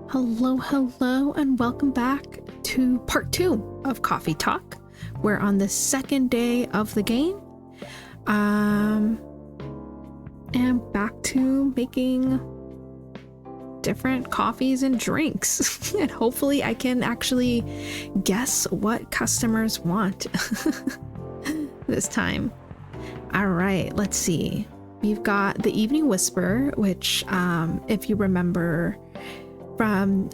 Hello, and welcome back to part 2 of Coffee Talk. We're on the second day of the game. And back to making different coffees and drinks. And hopefully I can actually guess what customers want this time. All right, let's see. We've got the Evening Whisper, which, if you remember from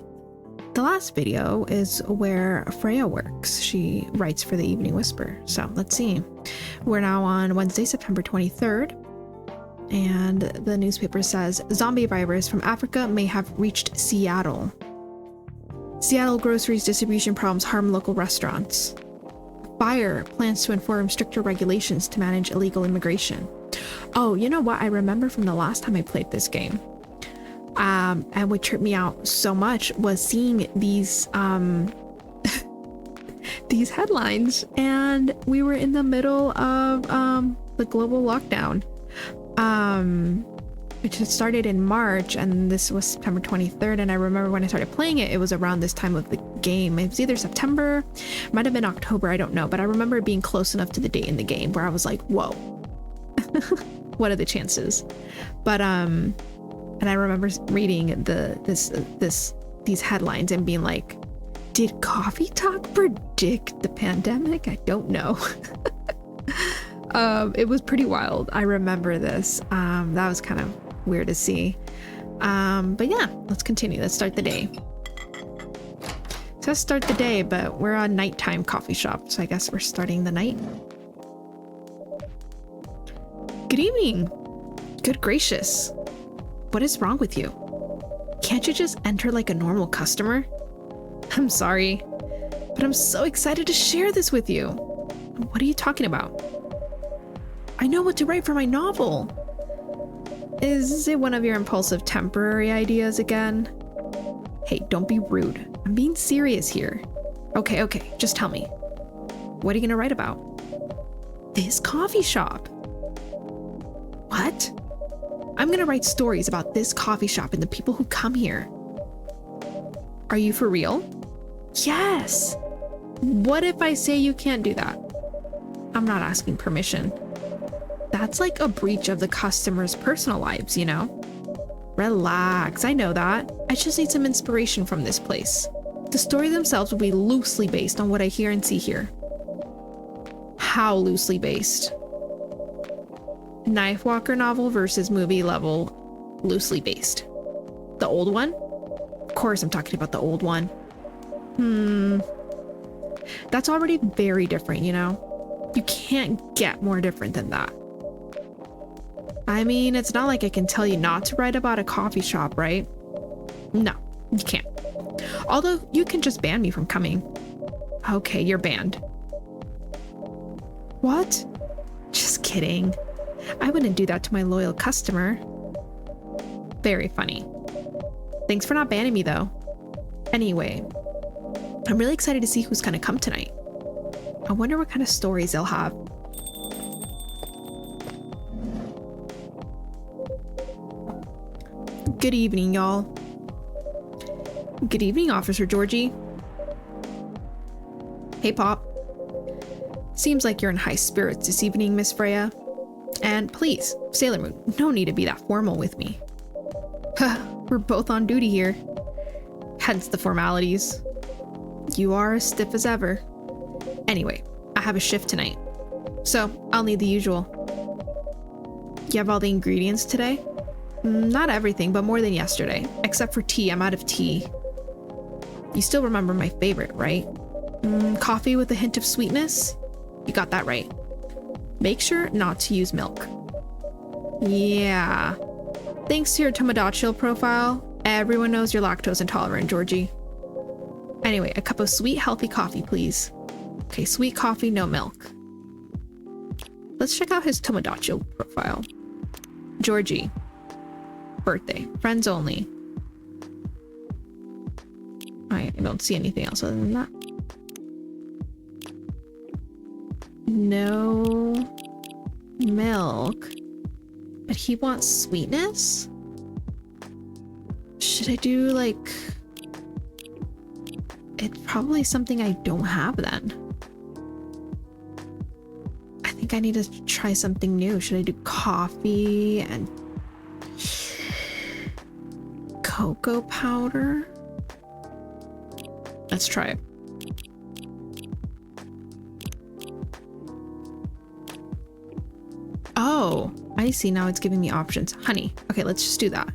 the last video, is where Freya works. She writes for the Evening Whisper. So let's see. We're now on Wednesday, September 23rd. And the newspaper says, zombie virus from Africa may have reached Seattle. Seattle groceries distribution problems harm local restaurants. Fire plans to enforce stricter regulations to manage illegal immigration. Oh, you know what I remember from the last time I played this game? And what tripped me out so much was seeing these these headlines, and we were in the middle of the global lockdown, which had started in March, and this was September 23rd. And I remember when I started playing it, it was around this time of the game. It was either September, might have been October, I don't know, but I remember it being close enough to the date in the game where I was like, whoa. What are the chances? But and I remember reading these headlines and being like, did Coffee Talk predict the pandemic? I don't know. It was pretty wild. I remember this. That was kind of weird to see. But yeah, let's continue. Let's start the day. Let's start the day, but we're a nighttime coffee shop, so I guess we're starting the night. Good evening. Good gracious. What is wrong with you? Can't you just enter like a normal customer? I'm sorry, but I'm so excited to share this with you. What are you talking about? I know what to write for my novel. Is it one of your impulsive temporary ideas again? Hey, don't be rude. I'm being serious here. Okay, just tell me. What are you gonna write about? This coffee shop. What? I'm gonna write stories about this coffee shop and the people who come here. Are you for real? Yes. What if I say you can't do that? I'm not asking permission. That's like a breach of the customer's personal lives, you know? Relax, I know that. I just need some inspiration from this place. The stories themselves will be loosely based on what I hear and see here. How loosely based? Knife Walker novel versus movie level loosely based. The old one? Of course I'm talking about the old one. That's already very different, you know? You can't get more different than that. I mean, it's not like I can tell you not to write about a coffee shop, right? No, you can't. Although you can just ban me from coming. Okay, you're banned. What? Just kidding. I wouldn't do that to my loyal customer. Very funny. Thanks for not banning me though. Anyway, I'm really excited to see who's gonna come tonight. I wonder what kind of stories they'll have. Good evening, y'all. Good evening, Officer Georgie. Hey, Pop. Seems like you're in high spirits this evening, Miss Freya. And please, Sailor Moon, no need to be that formal with me. We're both on duty here. Hence the formalities. You are as stiff as ever. Anyway, I have a shift tonight, so I'll need the usual. You have all the ingredients today? Not everything, but more than yesterday. Except for tea, I'm out of tea. You still remember my favorite, right? Coffee with a hint of sweetness? You got that right. Make sure not to use milk. Yeah. Thanks to your Tomodachi profile, everyone knows you're lactose intolerant, Georgie. Anyway, a cup of sweet, healthy coffee, please. Okay, sweet coffee, no milk. Let's check out his Tomodachi profile. Georgie. Birthday. Friends only. I don't see anything else other than that. No milk, but he wants sweetness? Should I do like It's probably something I don't have then. I think I need to try something new. Should I do coffee and cocoa powder? Let's try it. Oh, I see. Now it's giving me options. Honey. Okay, let's just do that.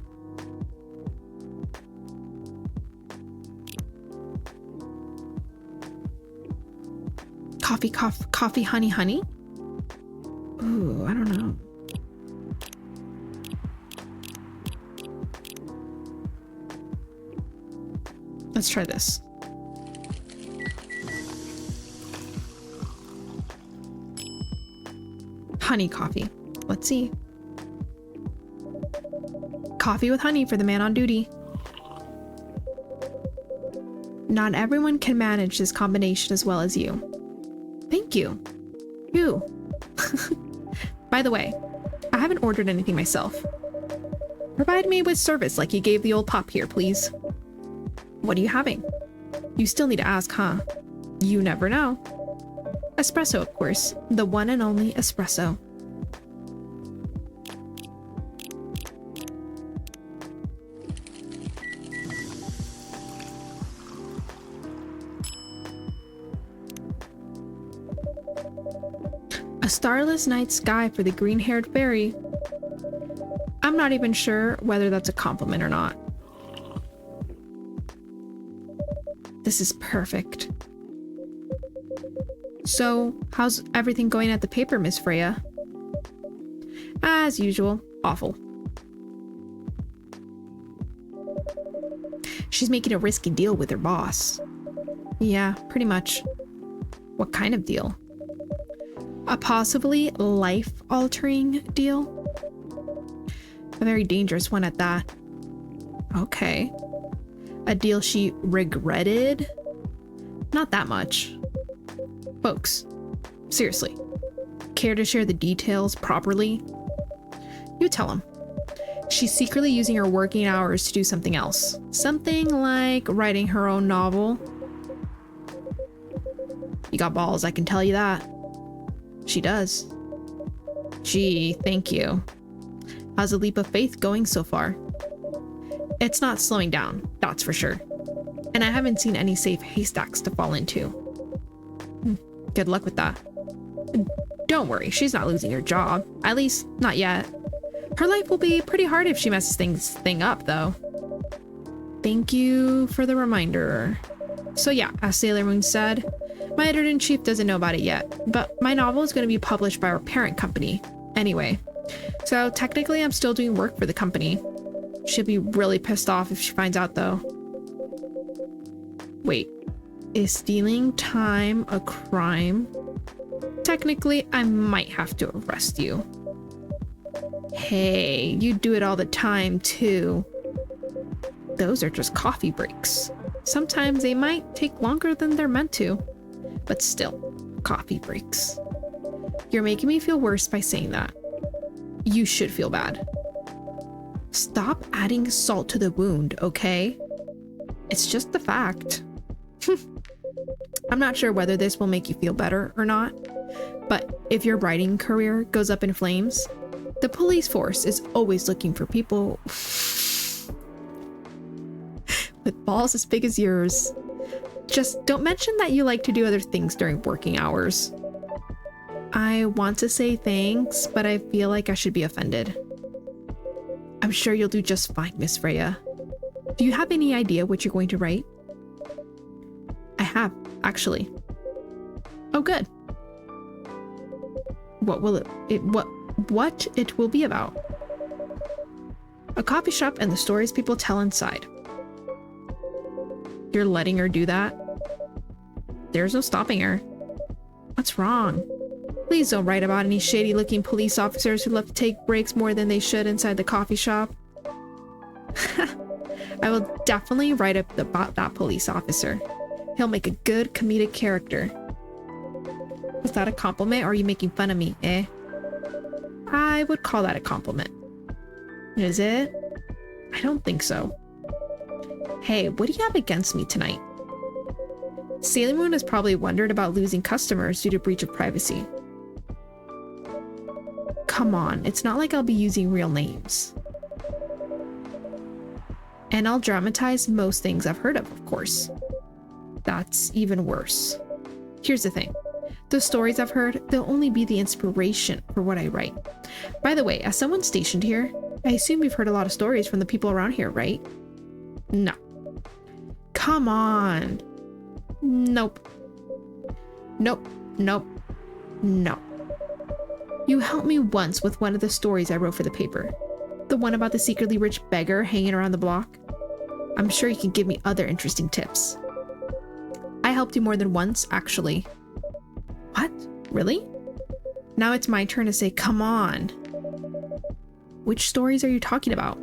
Coffee, honey, honey. Ooh, I don't know. Let's try this. Honey coffee. Let's see. Coffee with honey for the man on duty. Not everyone can manage this combination as well as you. Thank you. You. By the way, I haven't ordered anything myself. Provide me with service like you gave the old pop here, please. What are you having? You still need to ask, huh? You never know. Espresso, of course. The one and only espresso. A starless night sky for the green-haired fairy. I'm not even sure whether that's a compliment or not. This is perfect. So, how's everything going at the paper, Miss Freya? As usual, awful. She's making a risky deal with her boss. Yeah, pretty much. What kind of deal? A possibly life-altering deal? A very dangerous one at that. Okay. A deal she regretted? Not that much. Folks, seriously, care to share the details properly? You tell him. She's secretly using her working hours to do something else. Something like writing her own novel. You got balls, I can tell you that. She does. Gee, thank you. How's a leap of faith going so far? It's not slowing down, that's for sure. And I haven't seen any safe haystacks to fall into. Good luck with that. Don't worry, she's not losing her job. At least, not yet. Her life will be pretty hard if she messes thing up, though. Thank you for the reminder. So yeah, as Sailor Moon said, my editor-in-chief doesn't know about it yet, but my novel is going to be published by our parent company. Anyway, so technically I'm still doing work for the company. She'll be really pissed off if she finds out, though. Wait, is stealing time a crime? Technically, I might have to arrest you. Hey, you do it all the time, too. Those are just coffee breaks. Sometimes they might take longer than they're meant to, but still, coffee breaks. You're making me feel worse by saying that. You should feel bad. Stop adding salt to the wound, okay? It's just the fact. I'm not sure whether this will make you feel better or not, but if your writing career goes up in flames, the police force is always looking for people with balls as big as yours. Just don't mention that you like to do other things during working hours. I want to say thanks, but I feel like I should be offended. I'm sure you'll do just fine, Miss Freya. Do you have any idea what you're going to write? I have, actually. Oh, good. What will what it will be about? A coffee shop and the stories people tell inside. You're letting her do that? There's no stopping her. What's wrong? Please don't write about any shady-looking police officers who love to take breaks more than they should inside the coffee shop. I will definitely write about that police officer. He'll make a good comedic character. Was that a compliment, or are you making fun of me, eh? I would call that a compliment. Is it? I don't think so. Hey, what do you have against me tonight? Sailor Moon has probably wondered about losing customers due to breach of privacy. Come on, it's not like I'll be using real names. And I'll dramatize most things I've heard of course. That's even worse. Here's the thing. The stories I've heard, they'll only be the inspiration for what I write. By the way, as someone stationed here, I assume you've heard a lot of stories from the people around here, right? No. Come on. Nope. Nope. Nope. No. You helped me once with one of the stories I wrote for the paper. The one about the secretly rich beggar hanging around the block. I'm sure you can give me other interesting tips. I helped you more than once, actually. What? Really? Now it's my turn to say, come on. Which stories are you talking about?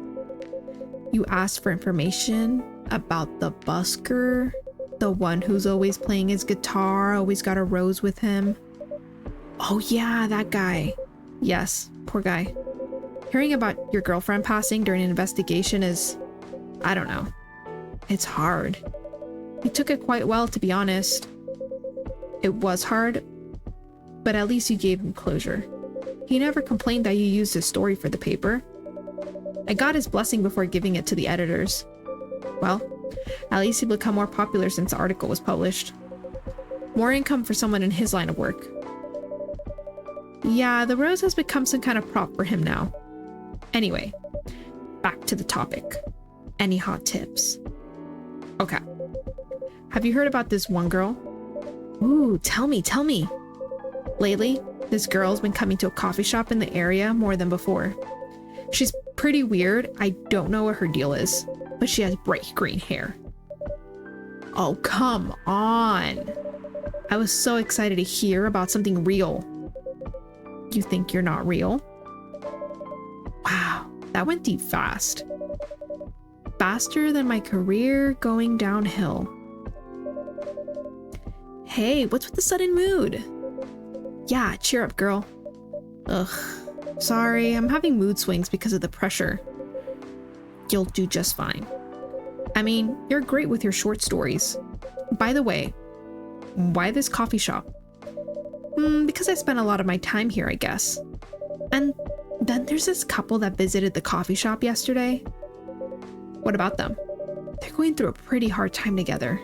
You asked for information about the busker, the one who's always playing his guitar, always got a rose with him. Oh yeah, that guy. Yes, poor guy. Hearing about your girlfriend passing during an investigation is, I don't know. It's hard. He took it quite well, to be honest. It was hard, but at least you gave him closure. He never complained that you used his story for the paper. I got his blessing before giving it to the editors. Well, at least he became more popular since the article was published. More income for someone in his line of work. Yeah, the rose has become some kind of prop for him now. Anyway, back to the topic. Any hot tips? Okay. Have you heard about this one girl? Ooh, tell me. Lately, this girl's been coming to a coffee shop in the area more than before. She's pretty weird. I don't know what her deal is, but she has bright green hair. Oh, come on. I was so excited to hear about something real. You think you're not real? Wow, that went deep fast. Faster than my career going downhill. Hey, what's with the sudden mood? Yeah, cheer up, girl. Ugh, sorry, I'm having mood swings because of the pressure. You'll do just fine. I mean, you're great with your short stories. By the way, why this coffee shop? Because I spent a lot of my time here, I guess. And then there's this couple that visited the coffee shop yesterday. What about them? They're going through a pretty hard time together.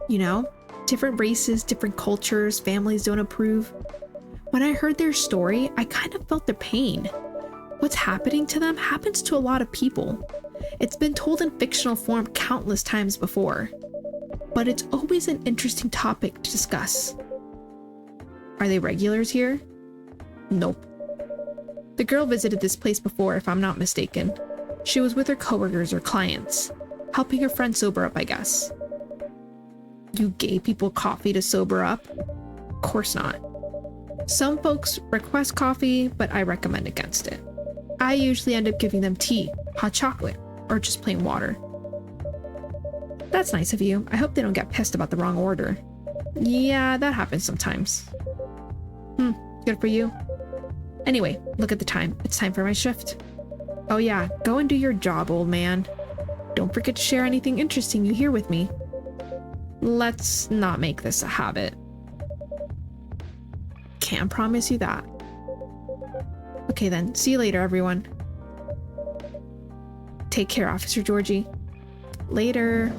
You know, different races, different cultures, families don't approve. When I heard their story, I kind of felt their pain. What's happening to them happens to a lot of people. It's been told in fictional form countless times before. But it's always an interesting topic to discuss. Are they regulars here? Nope. The girl visited this place before, if I'm not mistaken. She was with her coworkers or clients, helping her friend sober up, I guess. You gave people coffee to sober up? Of course not. Some folks request coffee, but I recommend against it. I usually end up giving them tea, hot chocolate, or just plain water. That's nice of you. I hope they don't get pissed about the wrong order. Yeah, that happens sometimes. Good for you. Anyway, look at the time. It's time for my shift. Oh yeah, go and do your job, old man. Don't forget to share anything interesting you hear with me. Let's not make this a habit. Can't promise you that. Okay then, see you later, everyone. Take care, Officer Georgie. Later.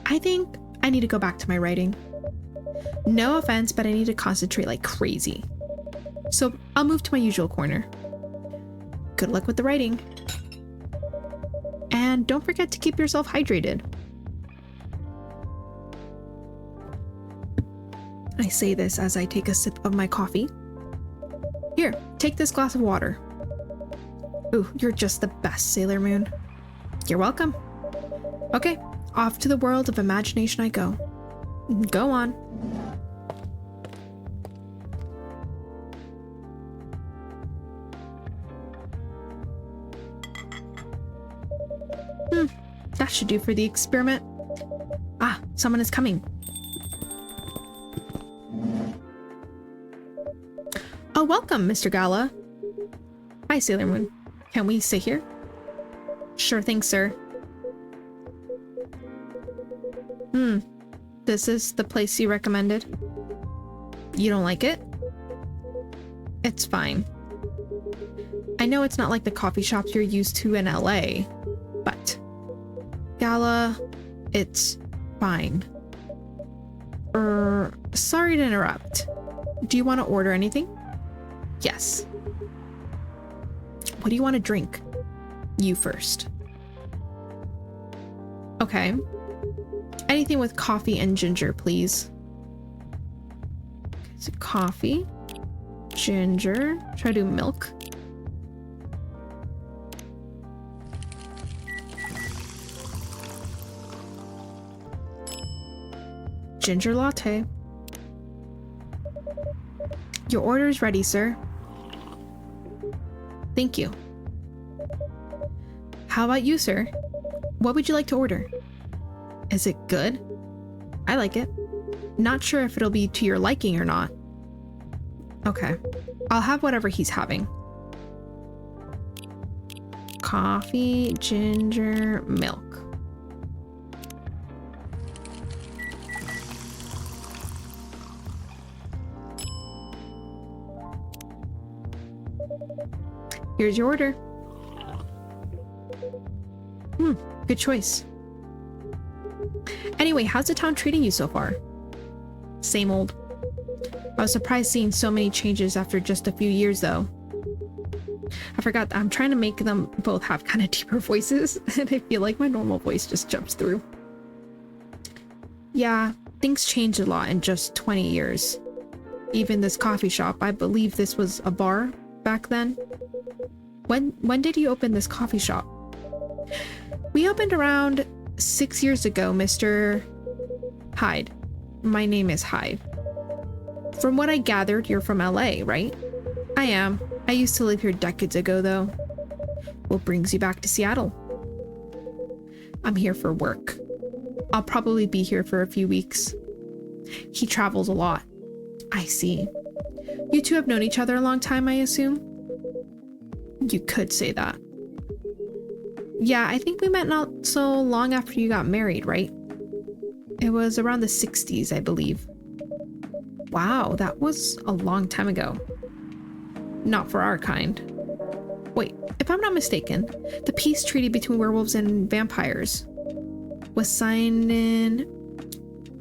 I think I need to go back to my writing. No offense, but I need to concentrate like crazy. So I'll move to my usual corner. Good luck with the writing. And don't forget to keep yourself hydrated. I say this as I take a sip of my coffee. Here, take this glass of water. Ooh, you're just the best, Sailor Moon. You're welcome. Okay, off to the world of imagination I go. Go on. That should do for the experiment. Ah, someone is coming. Oh, welcome, Mr. Gala. Hi, Sailor Moon. Can we sit here? Sure thing, sir. This is the place you recommended. You don't like it? It's fine. I know it's not like the coffee shops you're used to in LA, but Gala, it's fine. Sorry to interrupt. Do you want to order anything? Yes. What do you want to drink? You first. Okay. Anything with coffee and ginger, please. So coffee, ginger, try to do milk. Ginger latte. Your order is ready, sir. Thank you. How about you, sir? What would you like to order? Is it good? I like it. Not sure if it'll be to your liking or not. Okay. I'll have whatever he's having. Coffee, ginger, milk. Here's your order. Good choice. Anyway, how's the town treating you so far? Same old. I was surprised seeing so many changes after just a few years, though. I forgot I'm trying to make them both have kind of deeper voices, and I feel like my normal voice just jumps through. Yeah, things changed a lot in just 20 years. Even this coffee shop, I believe this was a bar back then. When did you open this coffee shop? We opened around 6 years ago, Mr. Hyde. My name is Hyde. From what I gathered, you're from LA, right? I am. I used to live here decades ago, though. What brings you back to Seattle? I'm here for work. I'll probably be here for a few weeks. He travels a lot. I see. You two have known each other a long time, I assume? You could say that. Yeah, I think we met not so long after you got married, right? It was around the 60s, I believe. Wow, that was a long time ago. Not for our kind. Wait, if I'm not mistaken, the peace treaty between werewolves and vampires was signed in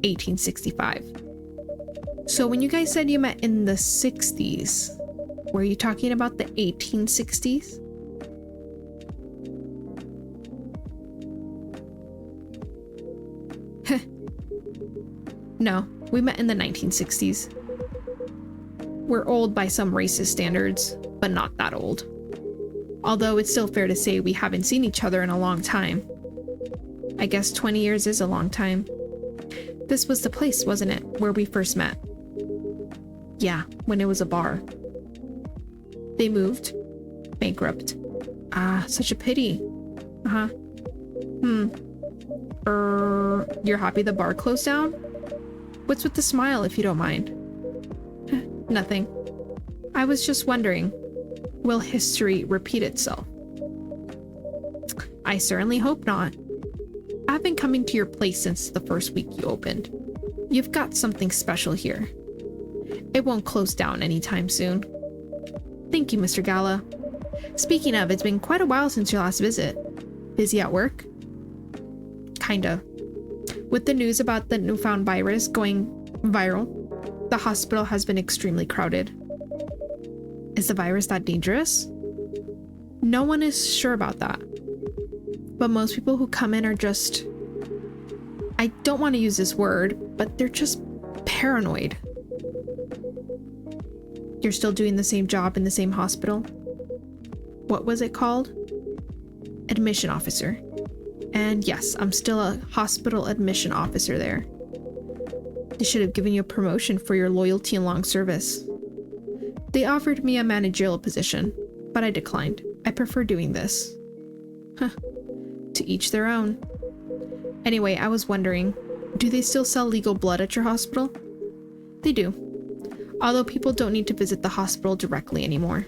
1865. So when you guys said you met in the 60s, were you talking about the 1860s? No, we met in the 1960s. We're old by some racist standards, but not that old. Although it's still fair to say we haven't seen each other in a long time. I guess 20 years is a long time. This was the place, wasn't it, where we first met? Yeah, when it was a bar. They moved. Bankrupt. Ah, such a pity. Uh-huh. You're happy the bar closed down? What's with the smile, if you don't mind? Nothing. I was just wondering, will history repeat itself? I certainly hope not. I've been coming to your place since the first week you opened. You've got something special here. It won't close down anytime soon. Thank you, Mr. Gala. Speaking of, it's been quite a while since your last visit. Busy at work? Kinda. With the news about the newfound virus going viral, the hospital has been extremely crowded. Is the virus that dangerous? No one is sure about that. But most people who come in are just... I don't want to use this word, but they're just paranoid. You're still doing the same job in the same hospital? What was it called? Admission officer. And yes, I'm still a hospital admission officer there. They should have given you a promotion for your loyalty and long service. They offered me a managerial position, but I declined. I prefer doing this. Huh. To each their own. Anyway, I was wondering, do they still sell legal blood at your hospital? They do. Although people don't need to visit the hospital directly anymore.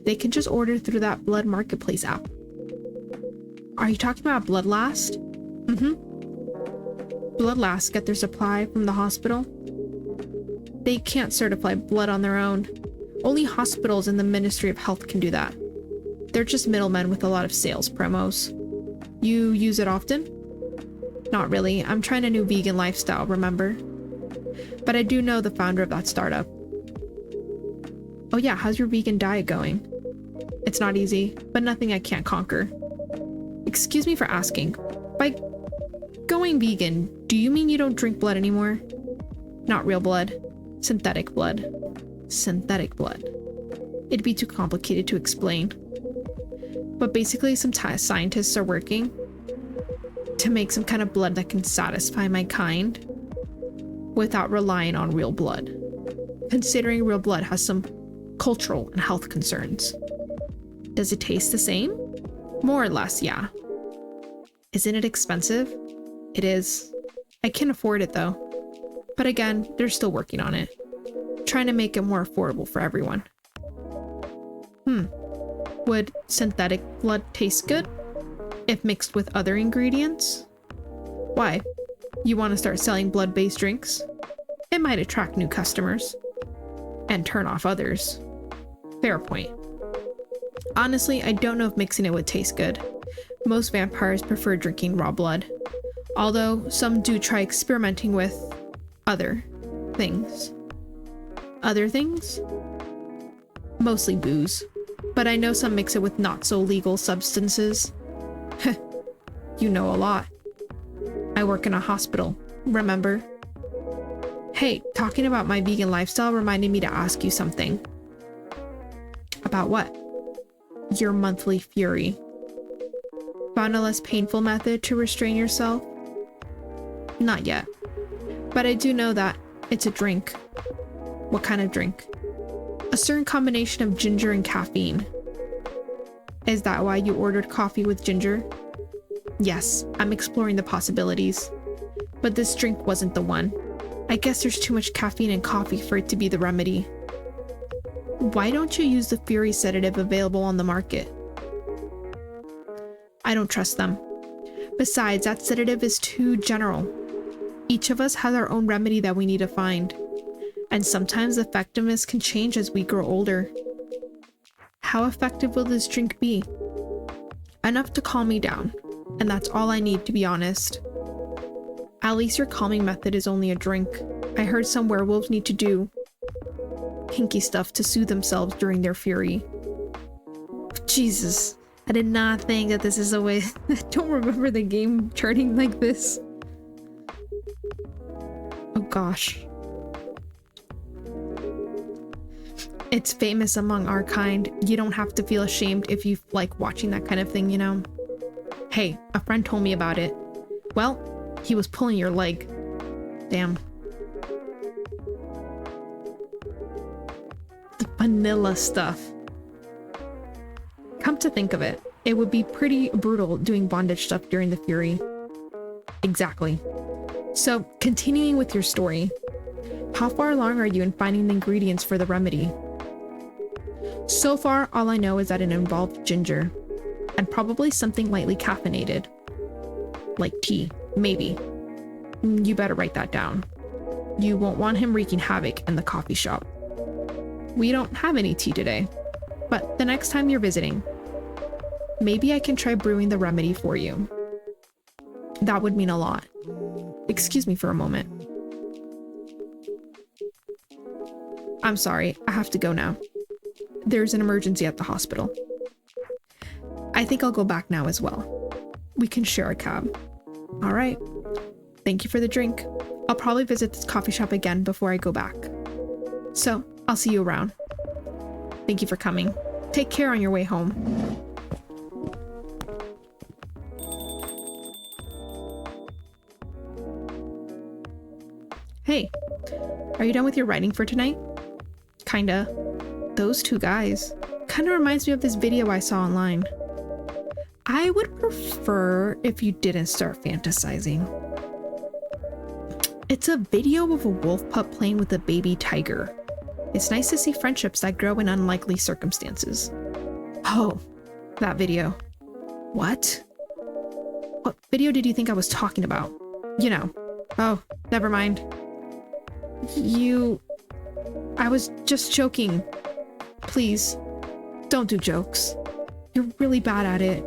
They can just order through that Blood Marketplace app. Are you talking about Bloodlast? Bloodlast get their supply from the hospital. They can't certify blood on their own. Only hospitals and the Ministry of Health can do that. They're just middlemen with a lot of sales promos. You use it often? Not really. I'm trying a new vegan lifestyle, remember? But I do know the founder of that startup. Oh yeah, how's your vegan diet going? It's not easy, but nothing I can't conquer. Excuse me for asking. By going vegan, do you mean you don't drink blood anymore? Not real blood. Synthetic blood. Synthetic blood. It'd be too complicated to explain. But basically, some scientists are working to make some kind of blood that can satisfy my kind without relying on real blood. Considering real blood has some cultural and health concerns. Does it taste the same? More or less, yeah. Isn't it expensive? It is. I can afford it though. But again, they're still working on it. Trying to make it more affordable for everyone. Would synthetic blood taste good if mixed with other ingredients? Why? You want to start selling blood-based drinks? It might attract new customers and turn off others. Fair point. Honestly, I don't know if mixing it would taste good. Most vampires prefer drinking raw blood, although some do try experimenting with other things. Other things? Mostly booze. But I know some mix it with not so legal substances. You know a lot. I work in a hospital, remember? Hey, talking about my vegan lifestyle reminded me to ask you something. About what? Your monthly fury. Found a less painful method to restrain yourself? Not yet. But I do know that it's a drink. What kind of drink? A certain combination of ginger and caffeine. Is that why you ordered coffee with ginger? Yes, I'm exploring the possibilities. But this drink wasn't the one. I guess there's too much caffeine in coffee for it to be the remedy. Why don't you use the Fury sedative available on the market? I don't trust them. Besides, that sedative is too general. Each of us has our own remedy that we need to find. And sometimes effectiveness can change as we grow older. How effective will this drink be? Enough to calm me down, and that's all I need, to be honest. At least your calming method is only a drink. I heard some werewolves need to do kinky stuff to soothe themselves during their fury. Jesus, I did not think that this is a way. I don't remember the game charting like this. Oh gosh. It's famous among our kind. You don't have to feel ashamed if you like watching that kind of thing, you know? Hey, a friend told me about it. Well, he was pulling your leg. Damn. The vanilla stuff. Come to think of it, it would be pretty brutal doing bondage stuff during the fury. Exactly. So, continuing with your story. How far along are you in finding the ingredients for the remedy? So far, all I know is that it involved ginger, and probably something lightly caffeinated. Like tea, maybe. You better write that down. You won't want him wreaking havoc in the coffee shop. We don't have any tea today, but the next time you're visiting, maybe I can try brewing the remedy for you. That would mean a lot. Excuse me for a moment. I'm sorry, I have to go now. There's an emergency at the hospital. I think I'll go back now as well. We can share a cab. All right. Thank you for the drink. I'll probably visit this coffee shop again before I go back. So, I'll see you around. Thank you for coming. Take care on your way home. Hey, are you done with your writing for tonight? Kinda. Those two guys. Kinda reminds me of this video I saw online. I would prefer if you didn't start fantasizing. It's a video of a wolf pup playing with a baby tiger. It's nice to see friendships that grow in unlikely circumstances. Oh, that video. What? What video did you think I was talking about? You know. Oh, never mind. I was just joking. Please, don't do jokes. You're really bad at it.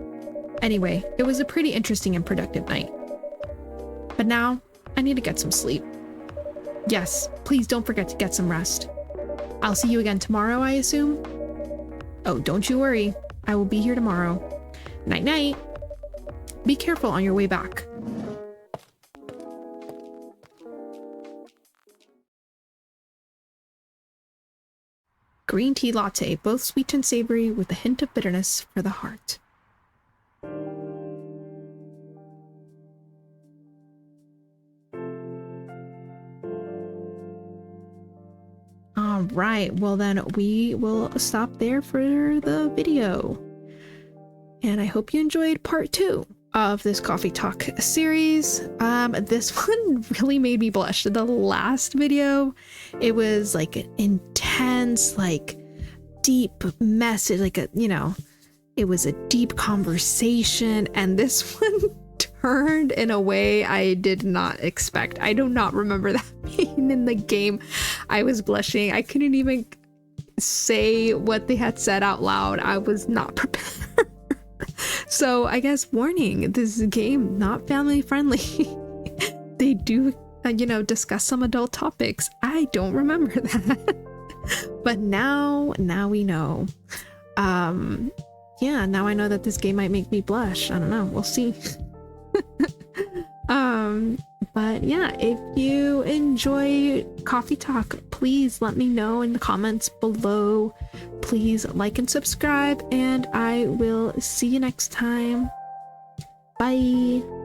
Anyway, it was a pretty interesting and productive night. But now, I need to get some sleep. Yes, please don't forget to get some rest. I'll see you again tomorrow, I assume? Oh, don't you worry. I will be here tomorrow. Night-night. Be careful on your way back. Green tea latte, both sweet and savory with a hint of bitterness for the heart. All right, well then we will stop there for the video. And I hope you enjoyed part 2 of this coffee talk series. This one really made me blush. The last video, it was like an intense, like deep message, like it was a deep conversation, and this one turned in a way I did not expect. I do not remember that being in the game. I was blushing. I couldn't even say what they had said out loud. I was not prepared. So I guess warning, this game not family friendly. They do discuss some adult topics. I don't remember that. But now we know. Yeah, now I know that this game might make me blush. I don't know, we'll see. But yeah, if you enjoy Coffee Talk, please let me know in the comments below. Please like and subscribe, and I will see you next time. Bye.